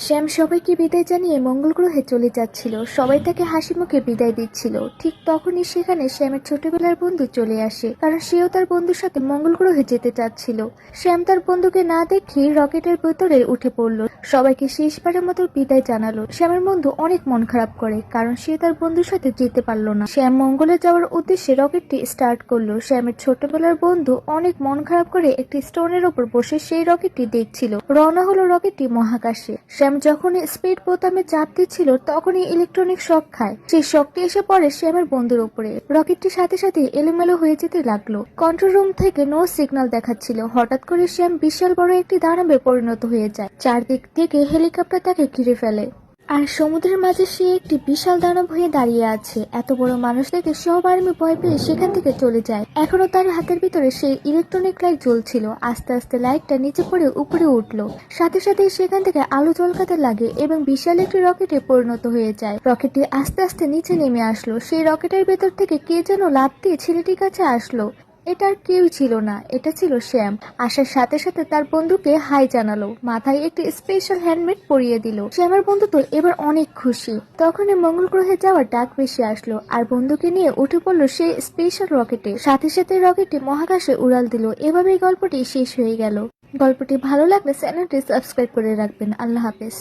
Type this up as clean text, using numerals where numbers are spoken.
শ্যাম সবাইকে বিদায় জানিয়ে মঙ্গল গ্রহে চলে যাচ্ছিল। সবাই তাকে হাসি মুখে বিদায় দিচ্ছিল। ঠিক তখনই সেখানে শ্যামের ছোটবেলার বন্ধু চলে আসে, কারণ সেও তার বন্ধুর সাথে মঙ্গল গ্রহে যেতে চাচ্ছিল। শ্যাম তার বন্ধুকে না দেখে রকেটের ভেতরে উঠে পড়লো, সবাইকে শেষবারের মতো বিদায় জানালো। শ্যামের বন্ধু অনেক মন খারাপ করে, কারণ সে তার বন্ধুর সাথে যেতে পারলো না। শ্যাম মঙ্গলে যাওয়ার উদ্দেশ্যে রকেটটি স্টার্ট করলো। শ্যামের ছোটবেলার বন্ধু অনেক মন খারাপ করে একটি স্টোনের উপর বসে সেই রকেটটি দেখছিল। রওনা হলো রকেটটি মহাকাশে। শ্যাম যখনই স্পিড বোতামে চাপ দিচ্ছিল তখনই ইলেকট্রনিক শক খায়। সেই শকটি এসে পড়ে শ্যামের বন্ধুর উপরে। রকেটটির সাথে সাথে এলোমেলো হয়ে যেতে লাগলো। কন্ট্রোল রুম থেকে নো সিগন্যাল দেখাচ্ছিল। হঠাৎ করে শ্যাম বিশাল বড় একটি দানবে পরিণত হয়ে যায়। চারদিক থেকে হেলিকপ্টার তাকে ঘিরে ফেলে, আর সমুদ্রের মাঝে সে একটি বিশাল দানব হয়ে দাঁড়িয়ে আছে। এত বড় মানুষ দেখে সব আর্মি ভয় পেয়ে সেখান থেকে চলে যায়। এখনো তার হাতের ভিতরে সেই ইলেকট্রনিক লাইট জ্বলছিল। আস্তে আস্তে লাইটটা নিচে পড়ে উপরে উঠলো। সাথে সাথে সেখান থেকে আলো ঝলকাতে লাগে এবং বিশাল একটি রকেটে পরিণত হয়ে যায়। রকেটটি আস্তে আস্তে নিচে নেমে আসলো। সেই রকেটের ভেতর থেকে কে যেন লাফ দিয়ে ছেলেটির কাছে আসলো। এটা আর কেউ ছিল না, এটা ছিল শ্যাম। আসার সাথে সাথে তার বন্ধুকে হাই জানালো, মাথায় একটি স্পেশাল হ্যান্ডমেড পরিয়ে দিল। শ্যামের বন্ধু তো এবার অনেক খুশি। তখনই মঙ্গল গ্রহে যাওয়ার ডাক ভেসে আসলো, আর বন্ধুকে নিয়ে উঠে পড়লো সেই স্পেশাল রকেটে। সাথে সাথে রকেটটি মহাকাশে উড়াল দিল। এভাবেই গল্পটি শেষ হয়ে গেল। গল্পটি ভালো লাগলে চ্যানেলটি সাবস্ক্রাইব করে রাখবেন। আল্লাহ হাফেজ।